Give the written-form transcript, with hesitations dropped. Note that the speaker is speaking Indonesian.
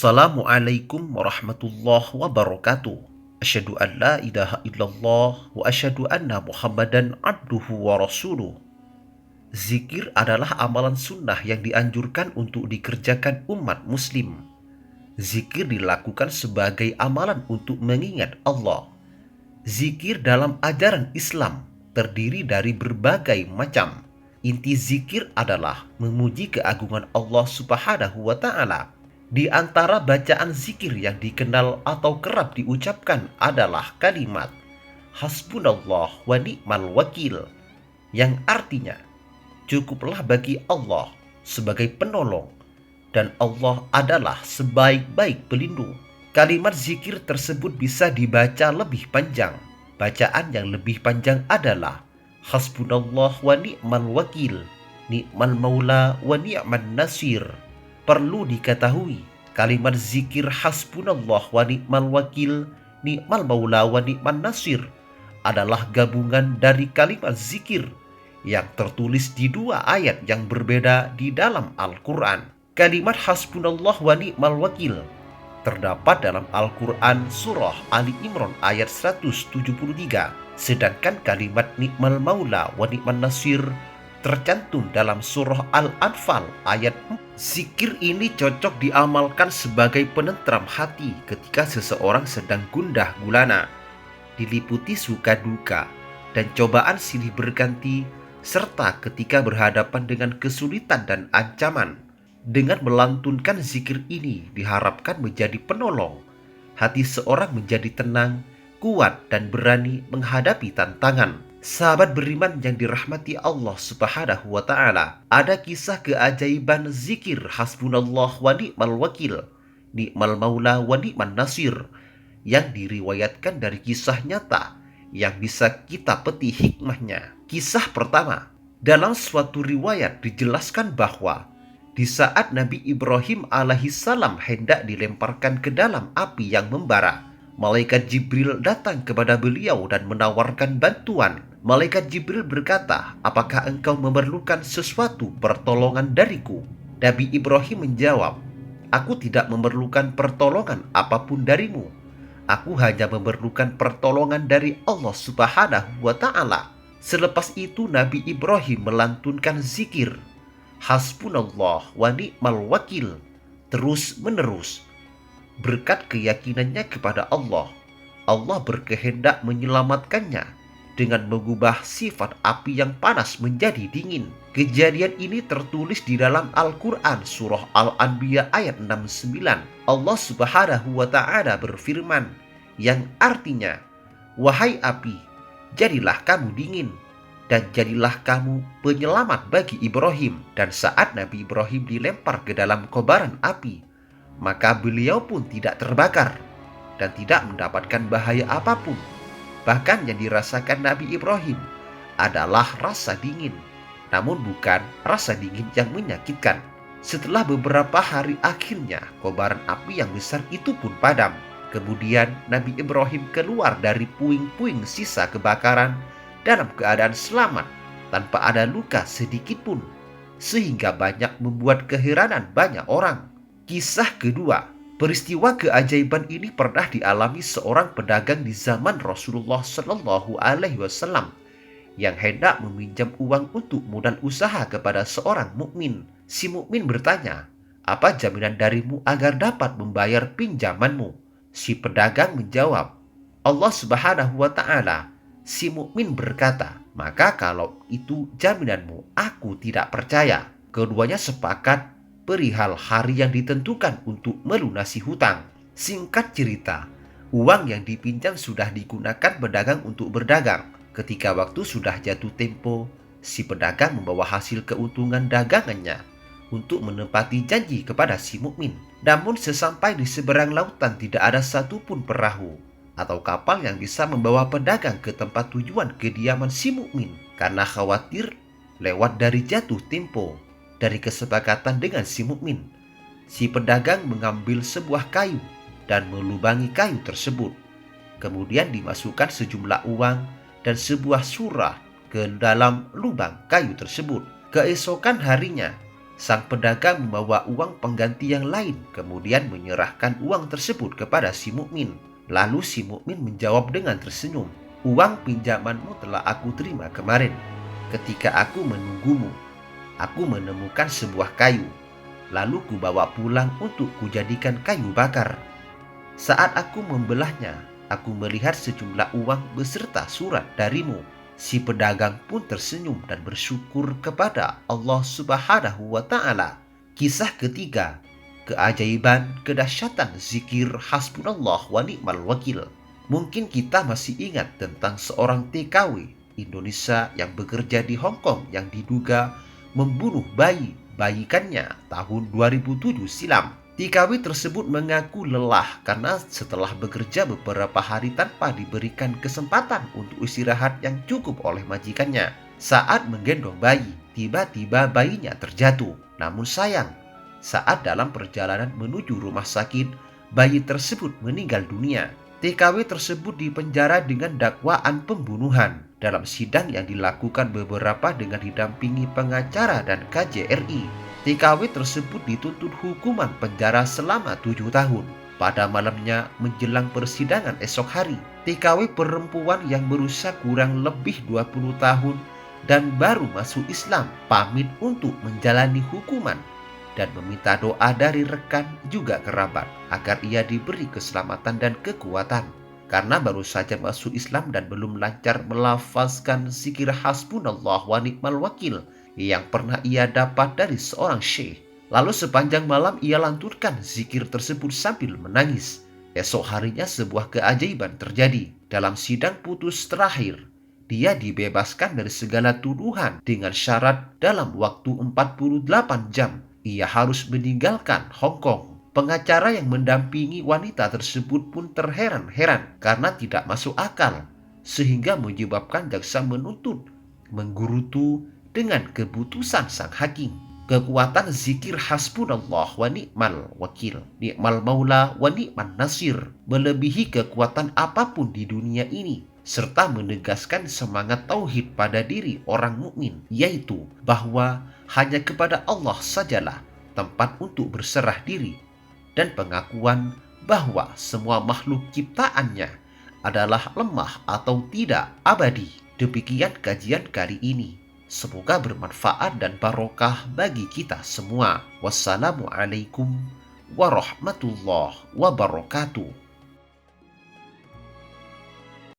Assalamualaikum warahmatullahi wabarakatuh. Asyhadu an la ilaha illallah wa asyhadu anna Muhammadan abduhu wa rasuluh. Zikir adalah amalan sunnah yang dianjurkan untuk dikerjakan umat muslim. Zikir dilakukan sebagai amalan untuk mengingat Allah. Zikir dalam ajaran Islam terdiri dari berbagai macam. Inti zikir adalah memuji keagungan Allah Subhanahu wa Ta'ala. Di antara bacaan zikir yang dikenal atau kerap diucapkan adalah kalimat Hasbunallah wa ni'mal wakil, yang artinya cukuplah bagi Allah sebagai penolong dan Allah adalah sebaik-baik pelindung. Kalimat zikir tersebut bisa dibaca lebih panjang. Bacaan yang lebih panjang adalah Hasbunallah wa ni'mal wakil, ni'mal maula wa ni'man nasir. Perlu diketahui, kalimat zikir Hasbunallah wa ni'mal wakil, ni'mal maula wa ni'man nasir adalah gabungan dari kalimat zikir yang tertulis di dua ayat yang berbeda di dalam Al-Quran. Kalimat Hasbunallah wa ni'mal wakil terdapat dalam Al-Quran surah Ali Imran ayat 173, sedangkan kalimat ni'mal maula wa ni'man nasir tercantum dalam surah Al-Anfal ayat 4. Zikir ini cocok diamalkan sebagai penentram hati ketika seseorang sedang gundah gulana, diliputi suka duka dan cobaan silih berganti, serta ketika berhadapan dengan kesulitan dan ancaman. Dengan melantunkan zikir ini diharapkan menjadi penolong. Hati seorang menjadi tenang, kuat dan berani menghadapi tantangan. Sahabat beriman yang dirahmati Allah Subhanahu wa Ta'ala, ada kisah keajaiban zikir Hasbunallah wa ni'mal wakil, ni'mal maula wa ni'man nasir yang diriwayatkan dari kisah nyata yang bisa kita petik hikmahnya. Kisah pertama, dalam suatu riwayat dijelaskan bahwa di saat Nabi Ibrahim alaihissalam hendak dilemparkan ke dalam api yang membara, Malaikat Jibril datang kepada beliau dan menawarkan bantuan. Malaikat Jibril berkata, "Apakah engkau memerlukan sesuatu pertolongan dariku?" Nabi Ibrahim menjawab, "Aku tidak memerlukan pertolongan apapun darimu. Aku hanya memerlukan pertolongan dari Allah Subhanahu wa Ta'ala." Selepas itu Nabi Ibrahim melantunkan zikir Hasbunallah wa ni'mal wakil terus menerus. Berkat keyakinannya kepada Allah, Allah berkehendak menyelamatkannya dengan mengubah sifat api yang panas menjadi dingin. Kejadian ini tertulis di dalam Al-Quran surah Al-Anbiya ayat 69. Allah Subhanahu wa Ta'ala berfirman, yang artinya, "Wahai api, jadilah kamu dingin dan jadilah kamu penyelamat bagi Ibrahim." Dan saat Nabi Ibrahim dilempar ke dalam kobaran api, maka beliau pun tidak terbakar dan tidak mendapatkan bahaya apapun. Bahkan yang dirasakan Nabi Ibrahim adalah rasa dingin, namun bukan rasa dingin yang menyakitkan. Setelah beberapa hari akhirnya kobaran api yang besar itu pun padam. Kemudian Nabi Ibrahim keluar dari puing-puing sisa kebakaran dalam keadaan selamat tanpa ada luka sedikit pun, sehingga banyak membuat keheranan banyak orang. Kisah kedua, peristiwa keajaiban ini pernah dialami seorang pedagang di zaman Rasulullah Shallallahu Alaihi Wasallam yang hendak meminjam uang untuk modal usaha kepada seorang mukmin. Si mukmin bertanya, "Apa jaminan darimu agar dapat membayar pinjamanmu?" Si pedagang menjawab, "Allah Subhanahu wa Ta'ala." Si mukmin berkata, "Maka kalau itu jaminanmu, aku tidak percaya." Keduanya sepakat perihal hari yang ditentukan untuk melunasi hutang. Singkat cerita, uang yang dipinjam sudah digunakan pedagang untuk berdagang. Ketika waktu sudah jatuh tempo, si pedagang membawa hasil keuntungan dagangannya untuk menepati janji kepada si mukmin. Namun sesampai di seberang lautan tidak ada satupun perahu atau kapal yang bisa membawa pedagang ke tempat tujuan kediaman si mukmin karena khawatir lewat dari jatuh tempo. Dari kesepakatan dengan si mukmin, si pedagang mengambil sebuah kayu dan melubangi kayu tersebut. Kemudian dimasukkan sejumlah uang dan sebuah surah ke dalam lubang kayu tersebut. Keesokan harinya, Sang pedagang membawa uang pengganti yang lain, kemudian menyerahkan uang tersebut kepada si mukmin. Lalu si mukmin menjawab dengan tersenyum, "Uang pinjamanmu telah aku terima kemarin. Ketika aku menunggumu, aku menemukan sebuah kayu. Lalu kubawa pulang untuk kujadikan kayu bakar. Saat aku membelahnya, aku melihat sejumlah uang beserta surat darimu." Si pedagang pun tersenyum dan bersyukur kepada Allah Subhanahu wa Ta'ala. Kisah ketiga, keajaiban kedahsyatan zikir hasbunallah wa ni'mal wakil. Mungkin kita masih ingat tentang seorang TKW Indonesia yang bekerja di Hong Kong yang diduga membunuh bayikannya tahun 2007 silam. TKW tersebut mengaku lelah karena setelah bekerja beberapa hari tanpa diberikan kesempatan untuk istirahat yang cukup oleh majikannya. Saat menggendong bayi, tiba-tiba bayinya terjatuh. Namun sayang, saat dalam perjalanan menuju rumah sakit, bayi tersebut meninggal dunia. TKW tersebut dipenjara dengan dakwaan pembunuhan. Dalam sidang yang dilakukan beberapa dengan didampingi pengacara dan KJRI, TKW tersebut dituntut hukuman penjara selama 7 tahun. Pada malamnya menjelang persidangan esok hari, TKW perempuan yang berusia kurang lebih 20 tahun dan baru masuk Islam pamit untuk menjalani hukuman dan meminta doa dari rekan juga kerabat agar ia diberi keselamatan dan kekuatan. Karena baru saja masuk Islam dan belum lancar melafazkan zikir hasbunallah wa ni'mal wakil yang pernah ia dapat dari seorang syekh. Lalu sepanjang malam ia lanturkan zikir tersebut sambil menangis. Esok harinya sebuah keajaiban terjadi. Dalam sidang putus terakhir, dia dibebaskan dari segala tuduhan dengan syarat dalam waktu 48 jam ia harus meninggalkan Hong Kong. Pengacara yang mendampingi wanita tersebut pun terheran-heran karena tidak masuk akal, sehingga menyebabkan jaksa menuntut menggerutu dengan keputusan sang hakim. Kekuatan zikir hasbunallah wa ni'mal wakil, ni'mal maula wa ni'man nasir melebihi kekuatan apapun di dunia ini, serta menegaskan semangat tauhid pada diri orang mukmin, yaitu bahwa hanya kepada Allah sajalah tempat untuk berserah diri, dan pengakuan bahwa semua makhluk ciptaannya adalah lemah atau tidak abadi. Demikian kajian kali ini. Semoga bermanfaat dan barokah bagi kita semua. Wassalamualaikum warahmatullahi wabarakatuh.